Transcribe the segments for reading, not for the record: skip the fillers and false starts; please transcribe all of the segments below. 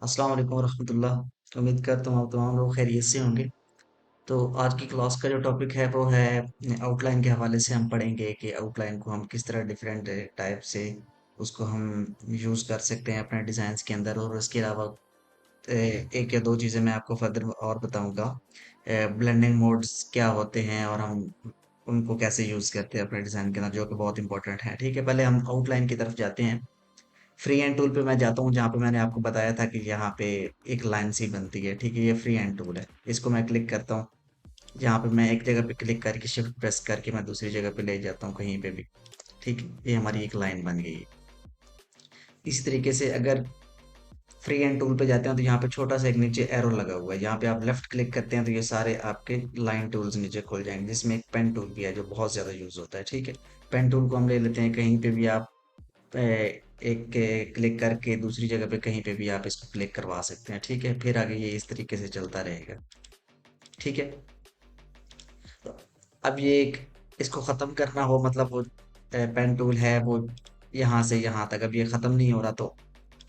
अस्सलाम वालेकुम रहमतुल्लाह। उम्मीद करता हूँ आप तमाम लोग खैरियत से होंगे। तो आज की क्लास का जो टॉपिक है वो है आउटलाइन के हवाले से हम पढ़ेंगे कि आउटलाइन को हम किस तरह डिफरेंट टाइप से उसको हम यूज़ कर सकते हैं अपने डिज़ाइंस के अंदर। और उसके अलावा एक या दो चीज़ें मैं आपको फर्दर और बताऊंगा। ब्लेंडिंग मोड्स क्या होते हैं और हम उनको कैसे यूज़ करते हैं अपने डिज़ाइन के अंदर, जो कि बहुत इंपॉर्टेंट है। ठीक है, पहले हम आउटलाइन की तरफ जाते हैं। फ्री हैंड टूल पे मैं जाता हूँ, जहाँ पे मैंने आपको बताया था कि यहाँ पे एक लाइन सी बनती है। ठीक है, ये फ्री हैंड टूल है, इसको मैं क्लिक करता हूँ। यहाँ पे मैं एक जगह पे क्लिक करके शिफ्ट प्रेस करके मैं दूसरी जगह पे ले जाता हूँ कहीं पे भी। ठीक है, ये हमारी एक लाइन बन गई है। इसी तरीके से अगर फ्री हैंड टूल पे जाते हैं तो यहाँ पे छोटा सा एक नीचे एरो लगा हुआ है, यहाँ पे आप लेफ्ट क्लिक करते हैं तो ये सारे आपके लाइन टूल्स नीचे खुल जाएंगे, जिसमें एक पेन टूल भी है जो बहुत ज्यादा यूज होता है। ठीक है, पेन टूल को हम ले लेते हैं, कहीं पे भी आप एक क्लिक करके दूसरी जगह पे कहीं पे भी आप इसको क्लिक करवा सकते हैं। ठीक है, फिर आगे ये इस तरीके से चलता रहेगा। ठीक है, तो अब ये एक इसको खत्म करना हो, मतलब वो पेन टूल है वो यहाँ से यहाँ तक, अब ये खत्म नहीं हो रहा तो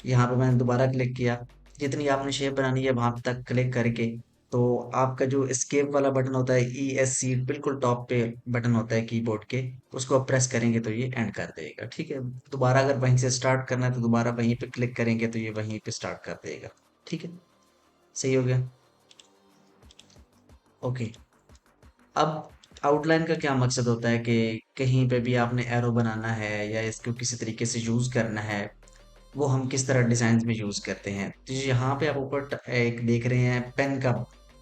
यहाँ पे मैंने दोबारा क्लिक किया। जितनी आपने शेप बनानी है वहां तक क्लिक करके, तो आपका जो एस्केप वाला बटन होता है, ESC, बिल्कुल टॉप पे बटन होता है कीबोर्ड के, उसको आप प्रेस करेंगे तो ये एंड कर देगा। ठीक है, दोबारा अगर वहीं से स्टार्ट करना है तो दोबारा वहीं पे क्लिक करेंगे तो ये वहीं पे स्टार्ट कर देगा। ठीक है, सही हो गया। ओके, अब आउटलाइन का क्या मकसद होता है कि कहीं पे भी आपने एरो बनाना है या इसको किसी तरीके से यूज करना है, वो हम किस तरह डिजाइन में यूज करते हैं। तो यहाँ पे आप ऊपर एक देख रहे हैं पेन का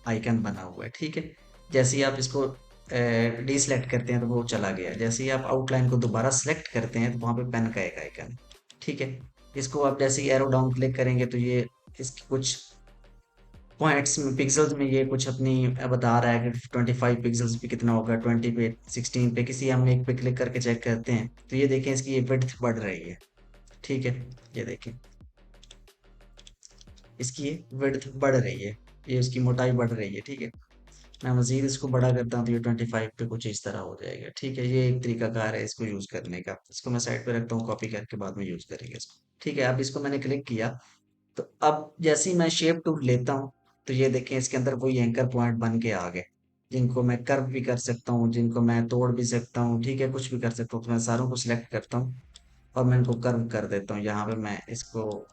आइकन बना हुआ है। ठीक है, जैसे ही आप इसको डी सेलेक्ट करते हैं तो वो चला गया। जैसे ही आप आउटलाइन को दोबारा सेलेक्ट करते हैं तो वहां पे पेन का एक आइकन है। ठीक है, इसको आप जैसे ही एरो डाउन क्लिक करेंगे तो ये इसकी कुछ पॉइंट्स में, पिक्सल्स में ये कुछ अपनी बता रहा है कि 25 पिक्सल्स पे कितना होगा, 20 पे, 16 पे, किसी हम एक पे क्लिक करके चेक करते हैं तो ये देखें इसकी ये विड्थ बढ़ रही है। ठीक है, ये देखें इसकी ये विड्थ बढ़ रही है, ये इसकी मोटाई बढ़ रही है। ठीक है, मैं मजीद इसको बड़ा करता हूँ तो ये 25 पे कुछ इस तरह हो जाएगा। ठीक है, ये एक तरीका कार है इसको यूज करने का। इसको मैं साइड पे रखता हूँ, कॉपी करके बाद में यूज करेंगे इसको। ठीक है, अब इसको मैंने क्लिक किया, तो अब जैसे ही मैं शेप टूल लेता हूँ तो ये देखें इसके अंदर वही एंकर पॉइंट बन के आ गए, जिनको मैं कर्व भी कर सकता हूँ, जिनको मैं तोड़ भी सकता हूँ। ठीक है, कुछ भी कर सकता हूँ, तो मैं सारों को सिलेक्ट करता हूँ और मैं इनको कर्व कर देता हूँ। यहाँ पे मैं इसको,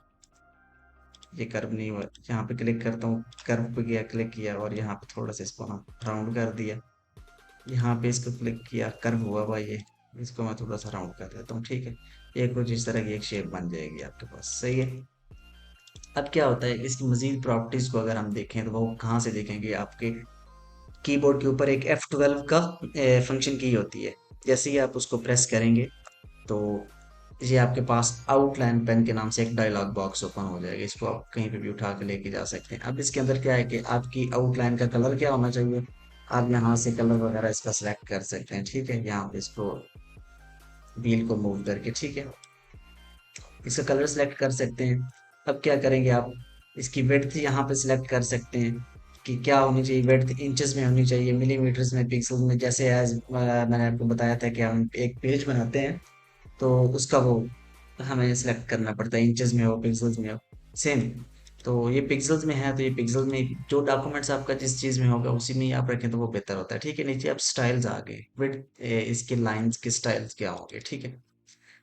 ये कर्व नहीं हुआ, यहाँ पे क्लिक करता हूँ, कर्व पे गया, क्लिक किया और यहाँ पे थोड़ा सा इसको हम राउंड कर दिया। यहाँ पे इसको क्लिक किया, कर्व हुआ भाई ये, इसको मैं थोड़ा सा राउंड कर देता हूँ। ठीक है, ये कुछ इस तरह की एक शेप बन जाएगी आपके पास। सही है, अब क्या होता है इसकी मजीद प्रॉपर्टीज को अगर हम देखें तो वो कहाँ से देखेंगे, आपके कीबोर्ड के ऊपर एक F12 का फंक्शन की होती है। जैसे ही आप उसको प्रेस करेंगे तो ये आपके पास आउटलाइन पेन के नाम से एक डायलॉग बॉक्स ओपन हो जाएगा। इसको आप कहीं पे भी उठा के लेके जा सकते हैं। अब इसके अंदर क्या है कि आपकी आउटलाइन का कलर क्या होना चाहिए, आप यहाँ से कलर वगैरह इसका सिलेक्ट कर सकते हैं। ठीक है, यहाँ पे इसको व्हील को मूव करके, ठीक है, इसका कलर सेलेक्ट कर सकते हैं। अब क्या करेंगे आप, इसकी विड्थ यहाँ पे सिलेक्ट कर सकते हैं कि क्या होनी चाहिए, विड्थ इंचेस में होनी चाहिए, मिलीमीटर्स में, पिक्सल में। जैसे एज मैंने आपको बताया था कि हम एक पेज बनाते हैं तो उसका वो हमें सेलेक्ट करना पड़ता है, इंचेस में हो, पिक्सल्स में हो। सेम, तो ये पिक्सल्स में है तो ये पिक्सल्स में, जो डॉक्यूमेंट्स आपका जिस चीज में होगा उसी में ही आप रखें तो वो बेहतर होता है। ठीक है, नीचे आप स्टाइल्स आ गए, विड इसके लाइंस के स्टाइल्स क्या होंगे। ठीक है,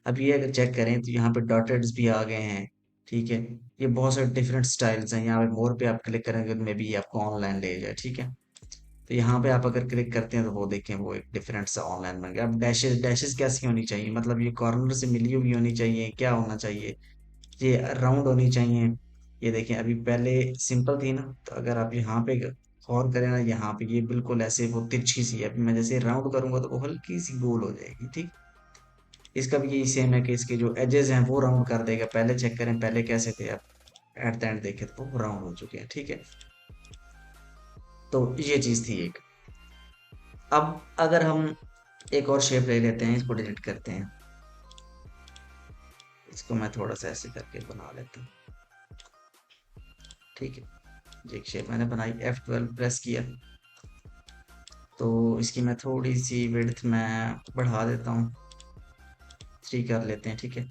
अब ये अगर चेक करें तो यहाँ पे डॉटेड्स भी आ गए हैं। ठीक है, ये बहुत सारे डिफरेंट स्टाइल्स हैं। यहाँ पे मोर पे आप क्लिक करेंगे तो मे बी आपको ऑनलाइन ले जाए। ठीक है, तो यहाँ पे आप अगर क्लिक करते हैं तो वो देखें वो एक डिफरेंट सा ऑनलाइन बन गया। अब डैशेस, डैशेस कैसी होनी चाहिए, मतलब ये कॉर्नर से मिली हुई होनी चाहिए, क्या होना चाहिए, ये राउंड होनी चाहिए। ये देखें अभी पहले सिंपल थी ना, तो अगर आप यहाँ पे गौर करें ना, यहाँ पे ये बिल्कुल ऐसे वो तिरछी सी है। अभी मैं जैसे राउंड करूंगा तो वो हल्की सी गोल हो जाएगी। ठीक, इसका भी यही सेम है कि इसके जो एजेस हैं वो राउंड कर देगा। पहले चेक करें पहले कैसे थे, अब एट द एंड देखें तो वो राउंड हो चुके हैं। ठीक है, तो ये चीज थी एक। अब अगर हम एक और शेप ले लेते हैं, इसको डिलीट करते हैं, इसको मैं थोड़ा सा ऐसे करके बना लेता हूँ। ठीक है, ये एक शेप मैंने बनाई, F12 प्रेस किया तो इसकी मैं थोड़ी सी विड्थ मैं बढ़ा देता हूँ, 3 कर लेते हैं। ठीक है,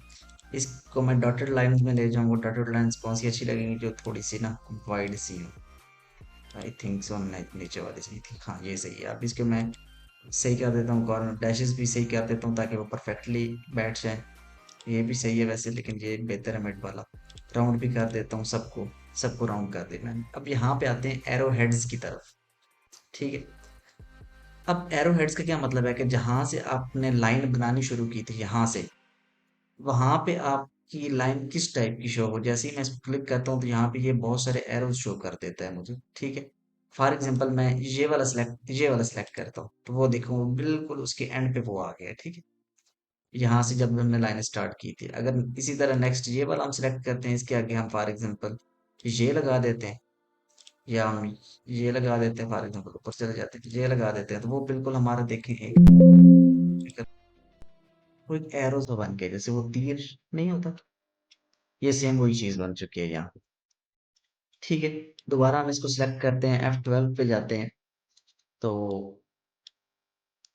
इसको मैं डॉटेड लाइंस में ले जाऊंगा। डॉटेड लाइंस कौन सी अच्छी लगेंगी, जो थोड़ी सी ना वाइड सी हो। आई थिंक सो, नीचे वाली सही थी, हाँ ये सही है। अब इसके मैं सही कर देता हूँ, कॉर्नर डैशेस भी सही कर देता हूँ ताकि वो परफेक्टली बैठ जाए। ये भी सही है वैसे, लेकिन ये बेहतर है मिड वाला। राउंड भी कर देता हूँ सबको, सबको राउंड कर देना है। अब यहाँ पे आते हैं एरो हेड्स की तरफ। ठीक है, अब एरो हेड्स का क्या मतलब है कि जहां से आपने लाइन बनानी शुरू की थी यहाँ से, वहां पे आपकी लाइन किस टाइप की शो हो। जैसे ही मैं इस पर क्लिक करता हूँ तो यहाँ पे ये बहुत सारे एरोज शो कर देता है मुझे। ठीक है, फॉर एग्जांपल मैं ये वाला सेलेक्ट करता हूँ तो वो देखो बिल्कुल उसके एंड पे वो आ गया है। ठीक है, यहाँ से जब हमने लाइन स्टार्ट की थी। अगर इसी तरह नेक्स्ट ये वाला हम सिलेक्ट करते हैं, इसके आगे हम फॉर एग्जांपल ये लगा देते हैं, या हम ये लगा देते हैं, फॉर एग्जांपल ऊपर चले जाते हैं ये लगा देते हैं, तो वो बिल्कुल हमारा देखें वो एक एरो सा बन के, जैसे वो तीर नहीं होता, ये सेम वही चीज बन चुकी है यहाँ। ठीक है, दोबारा हम इसको सिलेक्ट करते हैं, F12 पे जाते हैं। तो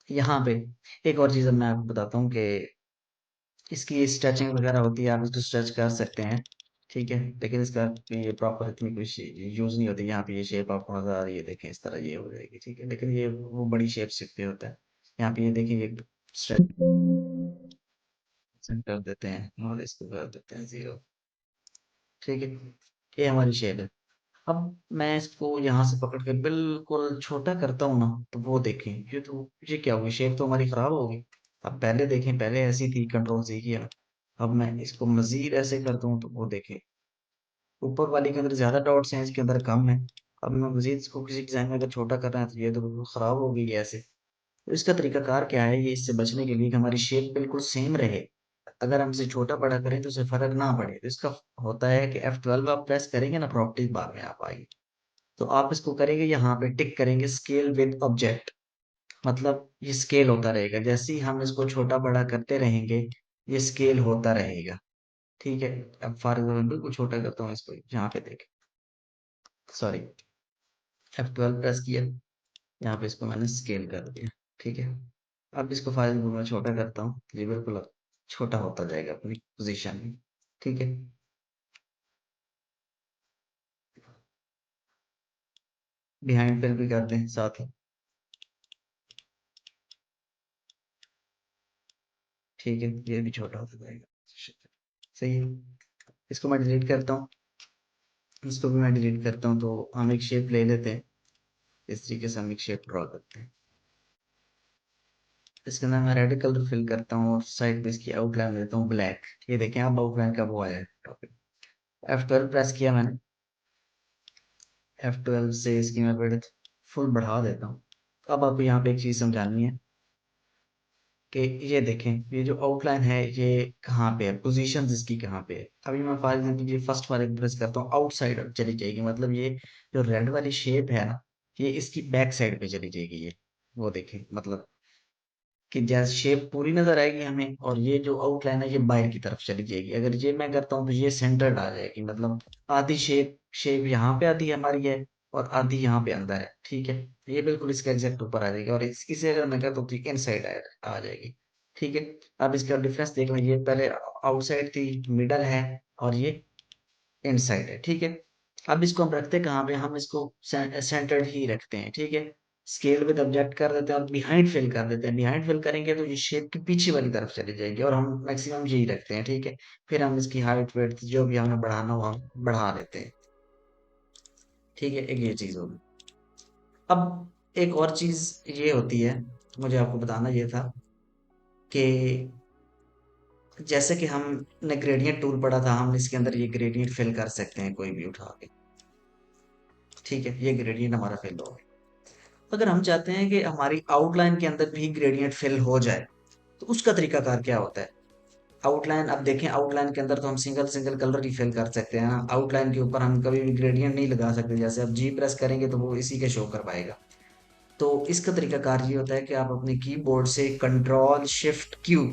यहाँ पे एक और चीज मैं आपको बताता हूँ कि इसकी स्ट्रेचिंग वगैरह होती है, आप इसको स्ट्रेच कर सकते हैं। ठीक है, लेकिन इसका ये प्रॉपर इतनी कुछ यूज नहीं होती। यहाँ पे ये शेप आपको नजर आ रही है, देखें इस तरह ये हो जाएगी। ठीक है, लेकिन ये वो बड़ी शेप पे होता है। यहाँ पे ये देखिए, ये स्ट्रेच कर देते हैं और इसको कर देते हैं 0। ठीक है, ये हमारी शेप है। अब मैं इसको यहाँ से पकड़ के बिल्कुल छोटा करता हूँ ना, तो वो देखें, ये क्या होगी, शेप तो हमारी खराब होगी। अब पहले देखें, पहले ऐसी थी, कंट्रोल से किया। अब मैं इसको मजीद ऐसे करता हूँ तो वो देखें, ऊपर वाले के अंदर ज्यादा डॉट्स हैं, इसके अंदर कम है। अब मैं मजीद इसको किसी डिजाइन में अगर छोटा कर रहा है तो ये तो बिल्कुल खराब हो गई है ऐसे। तो इसका तरीकाकार क्या है, ये इससे बचने के लिए कि हमारी शेप बिल्कुल सेम रहे, अगर हम इसे छोटा बड़ा करें तो उसे फर्क ना पड़े, तो इसका होता है कि F12 आप प्रेस करेंगे ना, प्रॉपर्टीज बार में आप आएंगे, तो आप इसको करेंगे, यहाँ पे टिक करेंगे स्केल विद ऑब्जेक्ट। मतलब ये स्केल होता रहेगा, जैसे ही हम इसको छोटा बड़ा करते रहेंगे ये स्केल होता रहेगा। ठीक है, अब फॉर एग्जाम्पल बिल्कुल छोटा करता हूँ इसको, यहाँ पे देखें, सॉरी, F12 प्रेस किया, यहाँ पे इसको मैंने स्केल कर दिया। ठीक है, अब इसको फॉर एग्जाम्पल मैं छोटा करता हूँ, ये बिल्कुल अब छोटा होता जाएगा अपनी पोजीशन में। ठीक है, बिहाइंड फिल भी कर दें साथ ही। ठीक है, ये भी छोटा होता जाएगा। सही है, इसको मैं डिलीट करता हूँ, इसको भी मैं डिलीट करता हूँ। तो हम एक शेप ले लेते हैं, इस तरीके से हम एक शेप ड्रॉ करते हैं। इसके अंदर मैं रेड कलर फिल करता हूँ और साइड पे इसकी आउटलाइन देता हूँ ब्लैक। ये देखें आप, आउटलाइन का वो आया है टॉपिक। F12 प्रेस किया मैंने, F12 से इसकी मैं विड्थ फुल बढ़ा देता हूँ। अब आपको यहाँ पे एक चीज़ समझानी है कि ये देखें, ये जो आउटलाइन है ये कहाँ पे है, पोजीशन इसकी कहाँ पे है। अभी मैं फॉर एग्जाम्पल ये फर्स्ट वाले प्रेस करता हूँ, आउटसाइड चली जाएगी, मतलब ये जो रेड वाली शेप है ना, ये इसकी बैक साइड पे चली जाएगी ये। वो देखें, मतलब कि जैसे शेप पूरी नजर आएगी हमें, और ये जो आउटलाइन है ये बाहर की तरफ चली जाएगी। अगर ये मैं करता हूँ तो ये सेंटर्ड आ जाएगी, मतलब आधी शेप शेप यहाँ पे आधी हमारी है और आधी यहाँ पे अंदर है। ठीक है, ये बिल्कुल इसके एग्जैक्ट ऊपर आ जाएगी, और इसे अगर मैं करता हूँ तो इन साइड आ जाएगी। ठीक है, अब इसका डिफरेंस देख लो, ये पहले आउटसाइड थी, मिडल है, और ये इनसाइड है। ठीक है, अब इसको हम रखते कहाँ पे, हम इसको सेंटर्ड ही रखते हैं। ठीक है, स्केल विद ऑब्जेक्ट कर देते हैं और बिहाइंड फिल कर देते हैं। बिहाइंड फिल करेंगे तो ये शेप की पीछे वाली तरफ चली जाएगी, और हम मैक्सिमम यही रखते हैं। ठीक है, फिर हम इसकी हाइट वेट जो भी हमें बढ़ाना हो हम बढ़ा लेते हैं। ठीक है, एक ये चीज होगी। अब एक और चीज ये होती है, मुझे आपको बताना ये था कि जैसे कि हमने ग्रेडियंट टूल पढ़ा था, हम इसके अंदर ये ग्रेडियंट फिल कर सकते हैं कोई भी उठा के। ठीक है, ये ग्रेडियंट हमारा फिल हो गया। अगर हम चाहते हैं कि हमारी आउटलाइन के अंदर भी ग्रेडियंट फिल हो जाए, तो उसका तरीकाकार क्या होता है। आउटलाइन, अब देखें आउटलाइन के अंदर तो हम सिंगल सिंगल कलर ही फिल कर सकते हैं ना, आउटलाइन के ऊपर हम कभी भी ग्रेडियंट नहीं लगा सकते। जैसे अब जी प्रेस करेंगे तो वो इसी के शो कर पाएगा। तो इसका तरीकाकार ये होता है कि आप अपने कीबोर्ड से कंट्रोल शिफ्ट क्यू,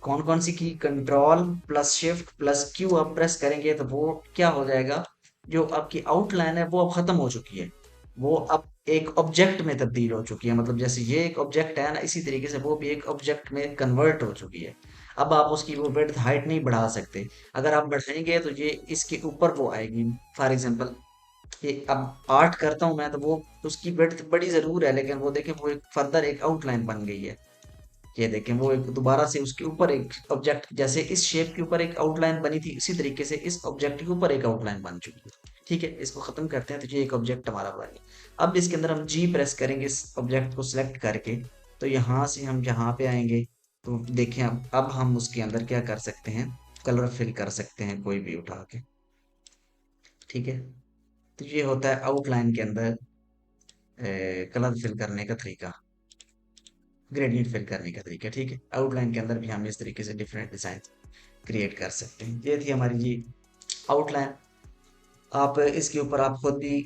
कौन कौन सी की, control plus shift plus Q आप प्रेस करेंगे तो वो क्या हो जाएगा, जो आपकी आउटलाइन है वो अब खत्म हो चुकी है। वो अब एक ऑब्जेक्ट में तब्दील हो चुकी है। मतलब जैसे ये एक ऑब्जेक्ट है ना, इसी तरीके से वो भी एक ऑब्जेक्ट में कन्वर्ट हो चुकी है। अब आप उसकी वो विड्थ हाइट नहीं बढ़ा सकते। अगर आप बढ़ाएंगे तो ये इसके ऊपर वो आएगी। फॉर एग्जांपल, ये अब आर्ट करता हूं मैं, तो वो उसकी विड्थ बड़ी जरूर है, लेकिन वो देखें वो एक फर्दर एक आउटलाइन बन गई है। ये देखें वो एक दोबारा से उसके ऊपर एक ऑब्जेक्ट, जैसे इस शेप के ऊपर एक आउटलाइन बनी थी, इसी तरीके से इस ऑब्जेक्ट के ऊपर एक आउटलाइन बन चुकी है। ठीक है, इसको खत्म करते हैं, तो ये एक ऑब्जेक्ट हमारा बन गया। अब इसके अंदर हम जी प्रेस करेंगे इस ऑब्जेक्ट को सिलेक्ट करके, तो यहाँ से हम यहाँ पे आएंगे। तो देखें अब हम उसके अंदर क्या कर सकते हैं, कलर फिल कर सकते हैं कोई भी उठा के। ठीक है, तो ये होता है आउटलाइन के अंदर कलर फिल करने का तरीका, ग्रेडियंट फिल करने का तरीका। ठीक है, आउटलाइन के अंदर भी हम इस तरीके से डिफरेंट डिजाइन क्रिएट कर सकते हैं। ये थी हमारी ये आउटलाइन। आप इसके ऊपर आप खुद भी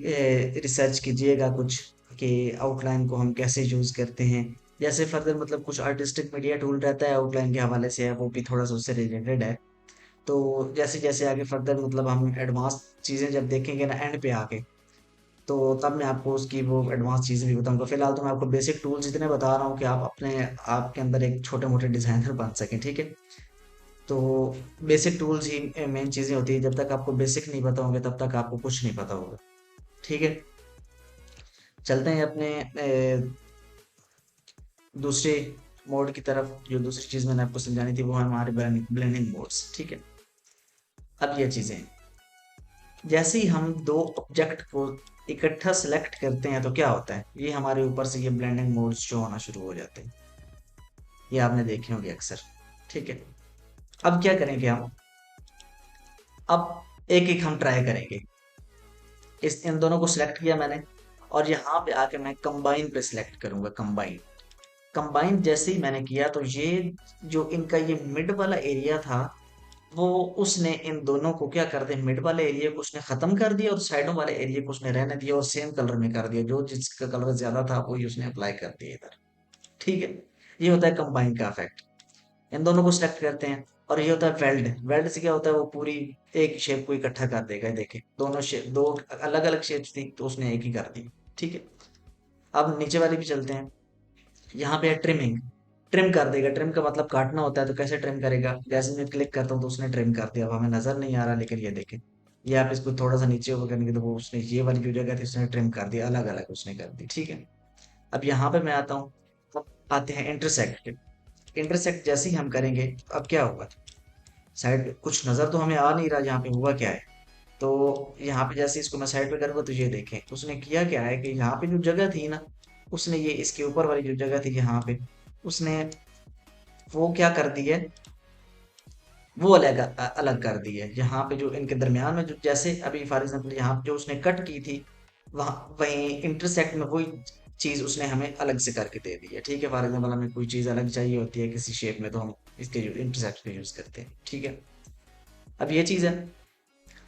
रिसर्च कीजिएगा कुछ, कि आउटलाइन को हम कैसे यूज करते हैं। जैसे फर्दर मतलब कुछ आर्टिस्टिक मीडिया टूल रहता है आउटलाइन के हवाले से है, वो भी थोड़ा सा उससे रिलेटेड है। तो जैसे जैसे आगे फर्दर मतलब हम एडवांस चीजें जब देखेंगे ना एंड पे आके, तो तब मैं आपको उसकी वो एडवांस चीजें भी बताऊंगा। फिलहाल तो मैं आपको बेसिक टूल्स इतने बता रहा हूँ कि आप अपने आपके अंदर एक छोटे मोटे डिजाइनर बन सकें। ठीक है, तो बेसिक टूल्स ही मेन चीजें होती है। जब तक आपको बेसिक नहीं पता होंगे तब तक आपको कुछ नहीं पता होगा। ठीक है, चलते हैं अपने दूसरे मोड की तरफ। जो दूसरी चीज मैंने आपको समझानी थी वो है हमारे ब्लेंडिंग मोड्स। ठीक है, अब ये चीजें जैसे ही हम दो ऑब्जेक्ट को इकट्ठा सेलेक्ट करते हैं तो क्या होता है, ये हमारे ऊपर से ये ब्लेंडिंग मोड्स शो होना शुरू हो जाते हैं। ये आपने देखे होंगे अक्सर। ठीक है, अब क्या करेंगे हम, अब एक एक हम ट्राई करेंगे। इस इन दोनों को सिलेक्ट किया मैंने, और यहाँ पे आके मैं कंबाइन पे सिलेक्ट करूंगा। कंबाइन, कंबाइन जैसे ही मैंने किया तो ये जो इनका ये मिड वाला एरिया था, वो उसने इन दोनों को क्या कर दिया, मिड वाले एरिया को उसने खत्म कर दिया और साइडों वाले एरिया को उसने रहने दिया और सेम कलर में कर दिया। जो जिसका कलर ज्यादा था वही उसने अप्लाई कर दिया इधर। ठीक है, ये होता है कंबाइन का इफेक्ट। इन दोनों को सिलेक्ट करते हैं। और ये होता है वेल्ड। वेल्ड से क्या होता है, वो पूरी एक शेप को इकट्ठा कर देगा। देखे दोनों शेप, दो अलग अलग शेप्स थी तो उसने एक ही कर दी। ठीक है, अब नीचे वाली भी चलते हैं। यहाँ पे है ट्रिमिंग, ट्रिम कर देगा। ट्रिम का मतलब काटना होता है, तो कैसे ट्रिम करेगा, जैसे मैं क्लिक करता हूँ तो उसने ट्रिम कर दिया। अब हमें नजर नहीं आ रहा, लेकिन ये देखें, ये आप इसको थोड़ा सा नीचे ऊपर करेंगे तो वो उसने ये वाली जो जगह थी उसने ट्रिम कर दिया, अलग अलग उसने कर दी। ठीक है, अब यहाँ पे मैं आता हूँ। अब आते हैं इंटरसेक्ट। इंटरसेक्ट जैसे ही हम करेंगे, अब क्या होगा, साइड कुछ नजर तो हमें आ नहीं रहा यहाँ पे हुआ क्या है। तो यहाँ पे जैसे इसको मैं साइड पे करूंगा तो ये देखें उसने किया क्या है, कि यहाँ पे जो जगह थी ना, उसने ये इसके ऊपर वाली जो जगह थी यहाँ पे, उसने वो क्या कर दी है, वो अलग अलग कर दी है। यहाँ पे जो इनके दरमियान में जो, जैसे अभी फॉर एग्जांपल यहाँ पे जो उसने कट की थी, वहाँ वहीं इंटरसेक्ट में वही चीज उसने हमें अलग से करके दे दी है। ठीक है, फॉर एग्जांपल हमें कोई चीज अलग चाहिए होती है किसी शेप में, तो हम इसके इंटरसेक्ट का यूज करते हैं। ठीक है, अब ये चीज है।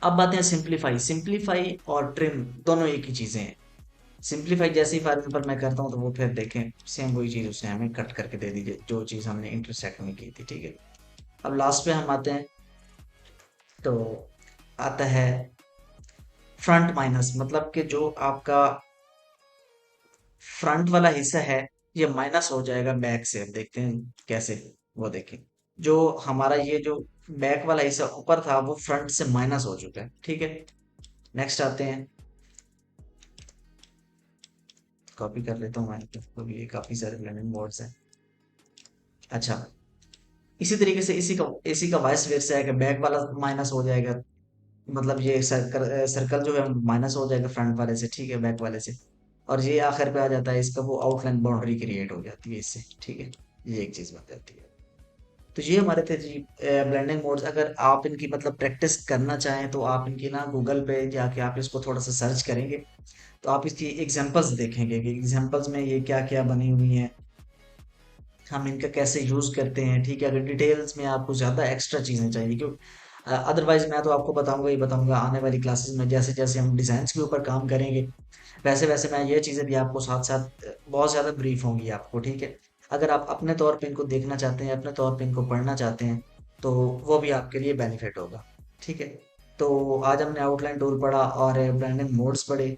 अब बात है सिंप्लीफाई। सिंप्लीफाई और ट्रिम दोनों एक ही चीजें हैं। सिंप्लीफाई जैसे ही फॉर एग्जांपल मैं करता हूँ तो वो फिर देखें सेम वही चीज उसने हमें कट करके दे दी जो चीज हमने इंटरसेक्ट में की थी। ठीक है, अब लास्ट पे हम आते हैं, तो आता है फ्रंट माइनस। मतलब कि जो आपका फ्रंट वाला हिस्सा है ये माइनस हो जाएगा बैक से। अब देखते हैं कैसे, वो देखें, जो हमारा ये जो बैक वाला हिस्सा ऊपर था वो फ्रंट से माइनस हो चुका है। ठीक है, नेक्स्ट आते हैं, कॉपी कर लेता हूँ मैं, तो ये काफी सारे ब्लेंडिंग मोड्स हैं। अच्छा, इसी तरीके से इसी का वाइस वर्सा है कि बैक वाला माइनस हो जाएगा। मतलब ये सर्कल सर्कल जो है माइनस हो जाएगा फ्रंट वाले से, ठीक है, बैक वाले से। और ये आखिर पे आ जाता है इसका, वो आउटलाइन बाउंड्री क्रिएट हो जाती है इससे। ठीक है, ये एक चीज बन जाती है। तो ये हमारे थे जी ब्लेंडिंग मोड्स। अगर आप इनकी मतलब प्रैक्टिस करना चाहें तो आप इनकी ना गूगल पे जाके आप इसको थोड़ा सा सर्च करेंगे, तो आप इसकी एग्जांपल्स देखेंगे कि एग्जांपल्स में ये क्या क्या बनी हुई हैं, हम इनका कैसे यूज करते हैं। ठीक है, अगर डिटेल्स में आपको ज्यादा एक्स्ट्रा चीजें चाहिए, क्यों अदरवाइज मैं तो आपको बताऊंगा ही बताऊंगा आने वाली क्लासेस में, जैसे जैसे हम डिजाइन के ऊपर काम करेंगे वैसे वैसे मैं ये चीजें भी आपको साथ साथ बहुत ज्यादा ब्रीफ होंगी आपको। ठीक है, अगर आप अपने तौर पे इनको देखना चाहते हैं, अपने तौर पे इनको पढ़ना चाहते हैं, तो वो भी आपके लिए बेनिफिट होगा। ठीक है, तो आज हमने आउटलाइन टूल पढ़ा और ब्रांडिंग मोड्स पढ़े।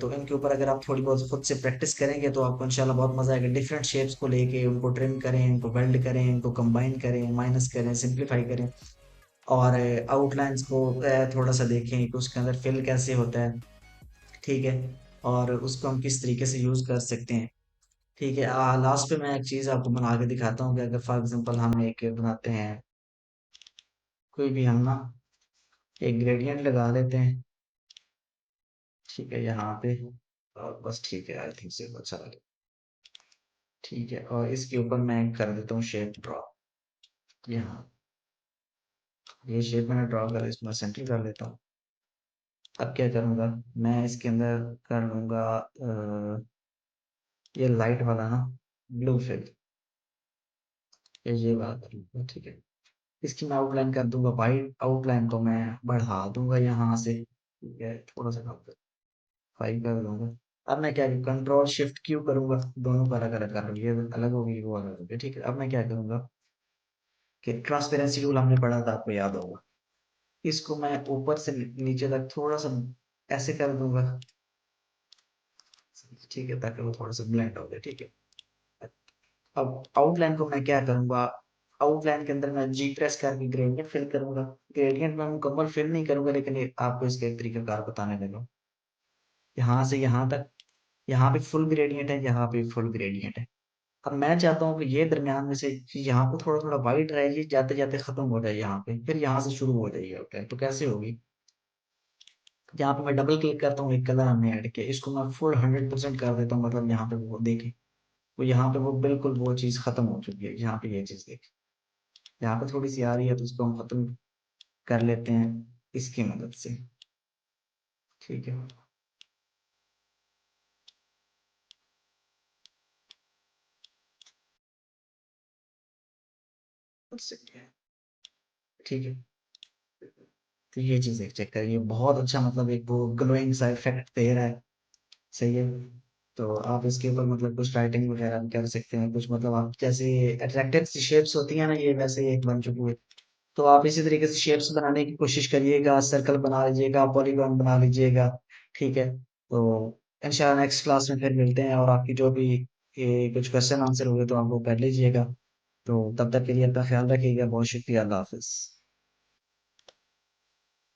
तो इनके ऊपर अगर आप थोड़ी बहुत खुद से प्रैक्टिस करेंगे तो आपको इंशाल्लाह बहुत मजा आएगा। डिफरेंट शेप्स को लेके उनको ट्रिम करें, इनको वेल्ड करें, इनको कंबाइन करें, माइनस करें, सिंपलीफाई करें, और आउटलाइंस को थोड़ा सा देखें कि उसके अंदर फिल कैसे होता है, ठीक है, और उसको हम किस तरीके से यूज कर सकते हैं, ठीक है। लास्ट पे मैं एक चीज आपको बना के दिखाता हूँ कि अगर फॉर एग्जांपल हम एक बनाते हैं, कोई भी हम ना एक ग्रेडियंट लगा लेते हैं, ठीक है, यहाँ पे, और बस ठीक है, आई थिंक से अच्छा लगे, ठीक है, और इसके ऊपर मैं कर देता हूँ शेप ड्रॉ। यहाँ ये शेप मैंने ड्रॉ कर, इसमें सेंटर कर लेता हूँ। अब क्या करूँगा, मैं इसके अंदर कर लूँगा ये लाइट वाला ना, ब्लू फिल, ये बात कर लूँगा, ठीक है। इसकी मैं आउटलाइन कर दूंगा वाइट, आउटलाइन को मैं बढ़ा दूंगा यहाँ से, ठीक है, थोड़ा सा कम कर, 5 कर दूंगा। अब मैं क्या कंट्रोल शिफ्ट क्यू करूंगा, दोनों को अलग अलग कर लूंगा, ये अलग होगी वो अलग होगी, ठीक है। अब मैं क्या करूंगा कि ट्रांसपेरेंसी रूल हमने पढ़ा था, आपको याद होगा, इसको मैं ऊपर से नीचे तक थोड़ा सा ऐसे कर दूंगा, ठीक है, ताकि वो थोड़ा सा ब्लेंड हो जाए, ठीक है। अब आउटलाइन को मैं क्या करूंगा, आउटलाइन के अंदर मैं जी प्रेस करके ग्रेडियंट फिल करूंगा। ग्रेडियंट में मुकम्मल फिल नहीं करूंगा, लेकिन आपको इसका एक तरीकाकार बताने लगा, यहाँ से यहाँ तक, यहाँ पे फुल ग्रेडियंट है, यहाँ पे फुल ग्रेडियंट है। अब मैं चाहता हूँ कि ये दरमियान में से यहाँ पे थोड़ा थोड़ा वाइट रहे, ये जाते जाते खत्म हो जाए यहाँ पे, फिर यहाँ से शुरू हो जाएगी आउटलाइन, तो कैसे होगी, यहाँ पे मैं डबल क्लिक करता हूँ, एक कलर हमने ऐड किया, इसको मैं फुल 100% कर देता हूँ, मतलब यहाँ पे वो देखें, वो यहाँ पे वो बिल्कुल वो चीज खत्म हो चुकी है, यहाँ पे ये चीज देखें, यहाँ पे थोड़ी सी आ रही है, तो इसको हम खत्म कर लेते हैं इसकी मदद से, ठीक है। ठीक है, तो ये चीज एक चेक करिए, बहुत अच्छा, मतलब एक वो ग्लोइंग सा इफेक्ट दे रहा है, सही है। तो आप इसके ऊपर मतलब कुछ राइटिंग वगैरह भी कर सकते हैं, कुछ मतलब आप जैसे अट्रैक्टिव शेप्स होती है ना, ये वैसे एक बन चुकी है, तो आप इसी तरीके से शेप्स बनाने की कोशिश करिएगा, सर्कल बना लीजिएगा, पॉलीगॉन बना लीजिएगा, ठीक है। तो इंशाल्लाह नेक्स्ट क्लास में फिर मिलते हैं, और आपकी जो भी ये कुछ क्वेश्चन आंसर हुए तो आप वो कर लीजिएगा। तो तब तक के लिए अपना ख्याल रखिएगा, बहुत शुक्रिया, अल्लाह हाफिज।